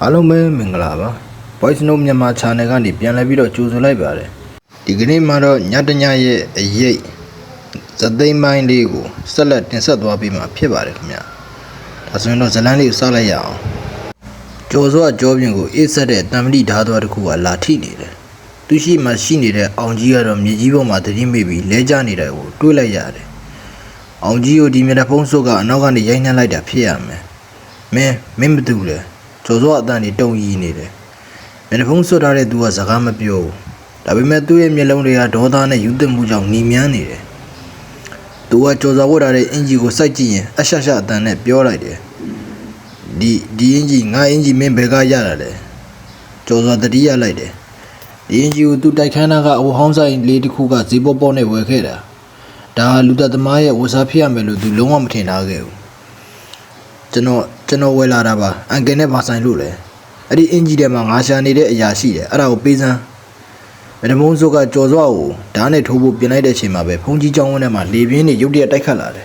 အားလုံးပဲမင်္ဂလာပါ Voice Note မြန်မာ Channel ကနေပြန်လည်ပြီးတော့ကြိုဆိုလိုက်ပါတယ်ဒီကနေ့မှာတော့ညတညရဲ့အရေးသသိမ်းပိုင်းလေးကိုဆက်လက်တင်ဆက်သွားပေးမှာဖြစ်ပါတယ်ခင်ဗျာဒါဆိုရင်တော့ဇလန်းလေးကိုစလိုက်ရအောင်ကျော်စောကြောပြင်ကိုအေးဆက်တဲ့တံမတိဓာတ်တော်တစ်ခုကလာထိနေတယ်သူရှိမှရှိနေတဲ့အောင်ကြီးကတော့မြေကြီးပေါ်မှာသတိမေ့ပြီးလဲကျနေတဲ့ကိုတွေးလိုက်ရတယ်အောင်ကြီးကိုဒီမျက်နှာဖုံးစုပ်ကအနောက်ကနေရိုက်နှက်လိုက်တာဖြစ်ရမယ်မင်းမတူလဲကျော်စောအတန်ကြီးတုံရီနေတယ်မျက်နှာဖုံးဆွတ်ထားတဲ့သူကစကားမပြောဘူးဒါပေမဲ့သူ့ရဲ့မျက်လုံးတွေကဒေါသနဲ့ယူသမှုကြောင့်နှီးမြန်းနေတယ်သူကကျော်စောဝတ်ထားတဲ့အင်ဂျီကိုစိုက်ကြည့်ရင်အရှရှအတန်နဲ့ပြောလိုက်တယ်ဒီအင်ဂျီငါအင်ဂျီမင်းဘယ်ကရတာလဲကျော်စောတတိယလိုက်တယ်ဒီအင်ဂျီကိုသူတိုက်ခန်းသားကအဝဟောင်းဆိုင်လေးတစ်ခုကဈေးပေါပေါနဲ့ဝယ်ခဲ့တာဒါလူသက်သမားရဲ့ဝစားဖြစ်ရမယ်လို့သူလုံးဝမထင်ထားခဲ့ဘူးကျွန်တော်ဝယ်လာတာပါအန်ကယ်နဲ့ဘာဆိုင်လို့လဲအဲ့ဒီအင်ဂျီထဲမှာငါရှာနေတဲ့အရာရှိတယ်အဲ့ဒါကိုပေးစမ်းမဒမုံစုကကြော်စောကိုဓာတ်နဲ့ထိုးဖို့ပြင်လိုက်တဲ့အချိန်မှာပဲဖုန်ကြီးကျောင်းဝင်းထဲမှာလေပြင်းတွေရုတ်တရက်တိုက်ခတ်လာတယ်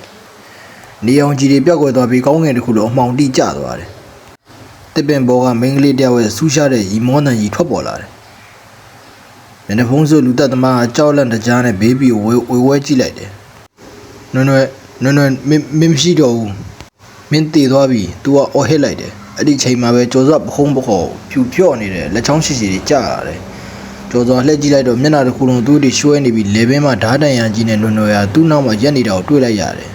နေအောင်ကြီးတွေပြောက်ကွယ်သွားပြီးကောင်းငယ်တစ်ခုလိုအမှောင်တိကျသွားတယ်တစ်ပင်ဘောကမိန်းကလေးတယောက်ရဲ့ဆူးရှားတဲ့ရီမောတန်ကြီးထွက်ပေါ်လာတယ်မဒမုံစုလူသက်သမားကကြောက်လန့်တကြားနဲ့ဘေးဘီကိုဝဲကြည့်လိုက်တယ်နွန်းမင်းမရှိတော့ဘူးမင်းတည်သွားပြီ तू ကအော်ဟစ်လိုက်တယ်အဲ့ဒီချိန်မှာပဲကျော်စောပခုံးပခေါ်ဖြူဖြော့နေတယ်လက်ချောင်းရှိရှိတွေကြာရတယ်ကျော်စောလှည့်ကြည့်လိုက်တော့မျက်နှာတစ်ခုလုံးသူ့တွေရွှဲနေပြီးလေဘင်းမှာဓာတ်တန်ရံကြီးနဲ့နွယ်သူ့နောက်မှာရက်နေတာကိုတွေ့လိုက်ရတယ်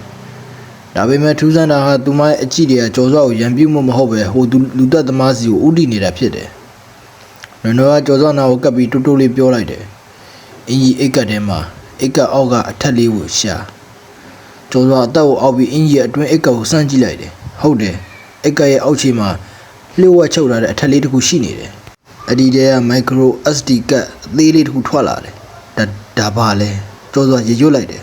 ဒါပေမဲ့ထူးဆန်းတာဟာသူမရဲ့အကြည့်တွေကကျော်စောကိုရံပြူးမှုမဟုတ်ပဲဟိုလူသက်သမားစီကိုဥတီနေတာဖြစ်တယ်နွယ်ကကျော်စောနာကိုကပ်ပြီးတူတူလေးပြောလိုက်တယ်အင်ကြီးအိတ်ကတ်ထဲမှာအိတ်ကတ်အောက်ကအထက်လေးကိုရှာကျော်စောအသက်ကိုအောက်ပြီးအင်ကြီးအတွင်းအိတ်ကတ်ကိုစမ်းကြည့်လိုက်တယ်ဟုတ်တယ်အိတ်ကတ်ရဲ့အောက်ခြေမှာလျှို့ဝှက်ချုပ်လာတဲ့အထက်လေးတစ်ခုရှိနေတယ်အဲ့ဒီတည်းက micro SD ကတ်အသေးလေးတစ်ခုထွက်လာတယ်ဒါပါလဲကျော်စောရေရွတ်လိုက်တယ်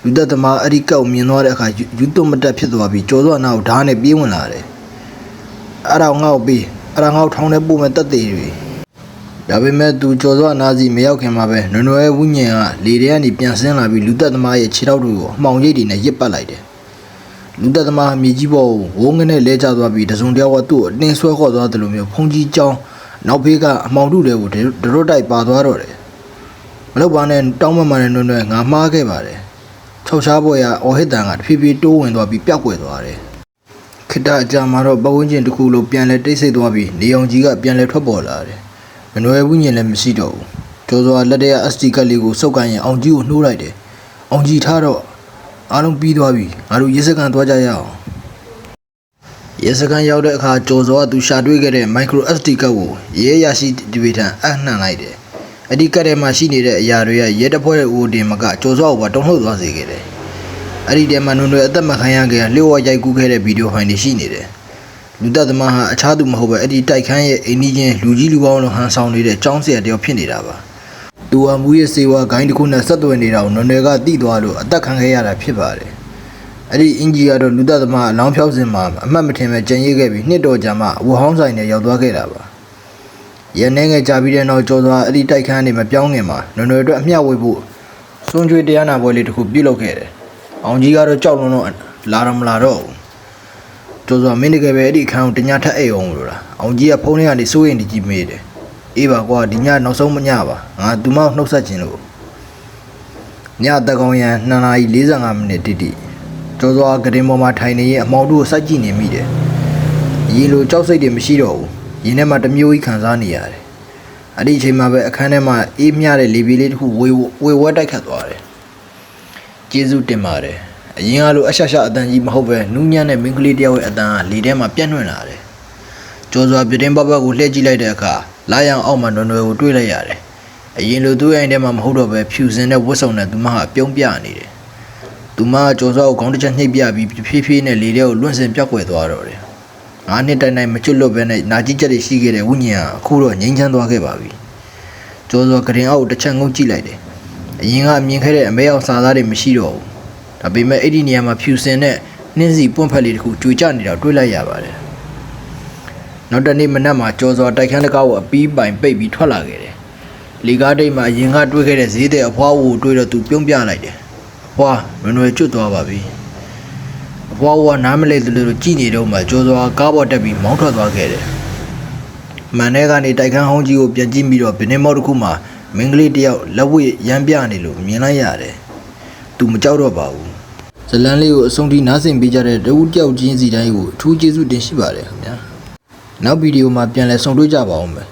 လူသက်သမားအဲ့ဒီကတ်ကိုမြင်သွားတဲ့အခါယူသွတ်မတက်ဖြစ်သွားပြီးကျော်စောအနာကိုဓာတ်နဲ့ပြေးဝင်လာတယ်အဲ့ဒါငါ့ကိုပေးအဲ့ဒါငါ့ကိုထောင်းထဲပို့မဲ့တက်သေးတွေဒါပေမဲ့သူကျော်စောအနာစီမရောက်ခင်မှာပဲနွယ်ဝိညာဉ်ကလေထဲကနေပြန်ဆင်းလာပြီးလူသက်သမားရဲ့ခြေထောက်တွေကိုအမှောင်ရိပ်တွေနဲ့ရစ်ပတ်လိုက်တယ်လူသက်သမားမြေကြီးပေါ်ကိုဝုန်းကနေလဲကျသွားပြီးတစုံတယောက်ကသူ့ကိုအတင်းဆွဲခေါ်သွားတယ်လို့မျိုးဖုန်ကြီးကြောင်းနောက်ဖေးကအမှောင်ထုတွေကိုဒရွတ်တိုက်ပါသွားတော့တယ်မလုပ်ပါနဲ့တောင်းမမှန်တဲ့နွယ်ငါမှားခဲ့ပါတယ်၆ချားပေါ်ရအော်ဟစ်တန်ကတဖြည်းဖြည်းတိုးဝင်သွားပြီးပျောက်ကွယ်သွားတယ်ခိတ္တအကြမှာတော့ပတ်ဝန်းကျင်တစ်ခုလုံးပြန်လဲတိတ်ဆိတ်သွားပြီးနေအောင်ကြီးကပြန်လဲထွက်ပေါ်လာတယ်မနွယ်ဝိညာဉ်လည်းမရှိတော့ဘူးကျော်စောလက်ထဲက SD ကတ်လေးကိုစုပ်ကိုင်းရင်အောင်ကြီးကိုနှိုးလိုက်တယ်အောင်ကြီးထားတော့အားလုံးပြီးသွားပြီငါတို့ရေစကန်သွားကြရအောင်ရေစကန်ရောက်တဲ့အခါကျော်စောကသူရှာတွေ့ခဲ့တဲ့ micro SD ကတ်ကိုရဲရရှိဒီဗီထန်အနှံ့လိုက်တယ်အဲ့ဒီကတ်ထဲမှာရှိနေတဲ့အရာတွေကရဲတပ်ဖွဲ့ရဲ့ဦးတင်မကကျော်စောကိုပါတုံ့လှုပ်သွားစေခဲ့တယ်အဲ့ဒီထဲမှာနွယ်အသက်မခံရခင်လျှို့ဝှက်ရိုက်ကူးခဲ့တဲ့ဗီဒီယိုဖိုင်တွေရှိနေတယ်လူသက်သမားဟာအခြားသူမဟုတ်ပဲအဲ့ဒီတိုက်ခန်းရဲ့အိမ်ကြီးချင်းလူကြီးလူပေါင်းလုံးဟန်ဆောင်နေတဲ့ចောင်းဆရာတယောက်ဖြစ်နေတာပါသူဟာမူရဲ့စေဝါဂိုင်းတစ်ခုနဲ့ဆက်သွယ်နေတာကိုနွယ်ကတိသွားလို့အသက်ခံခဲ့ရတာဖြစ်ပါတယ်အဲ့ဒီအင်ဂျီကတော့လူသက်သမားအလောင်းဖြောက်စင်မှာအမှတ်မထင်ပဲကြံရိပ်ခဲ့ပြီးနှစ်တော်ကြာမှဝဟောင်းဆိုင်နဲ့ရောက်သွားခဲ့တာပါရန်နေငယ်ကြာပြီးတဲ့နောက်ကျော်သွားအဲ့ဒီတိုက်ခန်းနေမပြောင်းခင်မှာနွယ်အတွက်အမျှဝေဖို့စွန့်ကြွေးတရားနာပွဲလေးတစ်ခုပြုလုပ်ခဲ့တယ်အောင်ကြီးကတော့ကြောက်လွန်းတော့လာတော့မလာတော့ဘူးကျော်စောမင်းတကယ်ပဲအဲ့ဒီအခန်းကိုတညထပ်အိပ်အောင်လို့လားအောင်ကြီးကဖုန်းထဲကနေစိုးရင်တကြီးမေးတယ်အေးပါကွာဒီညနောက်ဆုံးမညပါငါသူမနှုတ်ဆက်ခြင်းလို့ညတက်ကောင်ရန်2:45မိနစ်တိကျော်စောကတင်ပေါ်မှာထိုင်နေရင်အမောင်တို့ကိုစိုက်ကြည့်နေမိတယ်ရေလိုကြောက်စိတ်တွေမရှိတော့ဘူးရင်ထဲမှာတမျိုးကြီးခံစားနေရတယ်အဲ့ဒီအချိန်မှာပဲအခန်းထဲမှာအေးမြတဲ့လေပြေးလေးတစ်ခုဝေဝဲတိုက်ခတ်သွားတယ်ကျေးဇူးတင်ပါတယ်အရင်ကလိုအရှရှအတန်ကြီးမဟုတ်ပဲနူးညံ့တဲ့မင်းကလေးတယောက်ရဲ့အတန်ကလေထဲမှာပြန့်နှံ့လာတယ်ကျော်စွာပြတင်းပပကိုလှည့်ကြည့်လိုက်တဲ့အခါလာရန်အောက်မှာနွယ်ကိုတွေ့လိုက်ရတယ်အရင်လိုသူ့အိမ်ထဲမှာမဟုတ်တော့ပဲဖြူစင်တဲ့ဝတ်စုံနဲ့သူမဟာပြုံးပြနေတယ်သူမကကျော်စွာကိုခေါင်းတစ်ချက်နှိပ်ပြပြီးဖြည်းဖြည်းနဲ့လေထဲကိုလွင့်စင်ပြောက်ကွယ်သွားတော့တယ်ငါးနှစ်တိုင်မကျွတ်လွတ်ပဲနဲ့နာကြီးချက်တွေရှိခဲ့တဲ့ဝိညာဉ်ကအခုတော့ငြိမ်းချမ်းသွားခဲ့ပါပြီကျော်စွာကရင်အောက်ကိုတစ်ချက်ငုံကြည့်လိုက်တယ်အရင်ကမြင်ခဲ့တဲ့အမဲအောင်စာသားတွေမရှိတော့ဘူးဒါပေမဲ့အဲ့ဒီနေရာမှာဖြူစင်တဲ့နှင်းစီပွန့်ဖက်လေးတစ်ခုကြွေကျနေတာတွေ့လိုက်ရပါတယ်နောက်တနေ့မနက်မှာကျော်စောတိုက်ခန်းတကားကိုအပီးပိုင်ပိတ်ပြီးထွက်လာခဲ့တယ်လေကားတိတ်မှာအရင်ကတွေ့ခဲ့တဲ့ဈေးတဲ့အဖွားကိုတွေ့တော့သူပြုံးပြလိုက်တယ်အဖွားနွယ်ကျွတ်သွားပါပြီအဖွားကနားမလဲလို့ကြည်နေတော့မှကျော်စောကားပေါ်တက်ပြီးမောင်းထွက်သွားခဲ့တယ် မှန်တဲ့ကနေတိုက်ခန်းဟောင်းကြီးကိုပြန်ကြည့်ပြီးတော့ဘင်းနေမောက်တစ်ခုမှာမင်းကလေးတယောက်လက်ဝဲရမ်းပြနေလို့မြင်လိုက်ရတယ်သူမကြောက်တော့ပါဘူးဇလန်းလေးကိုအဆုံးထိနားဆင်ပေးကြတဲ့တဦးတယောက်ချင်းစီတိုင်းကိုအထူးကျေးဇူးတင်ရှိပါတယ်ခင်ဗျာနောက်ဗီဒီယိုမှာပြန်လည်ဆုံတွေ့ကြပါအောင်မယ်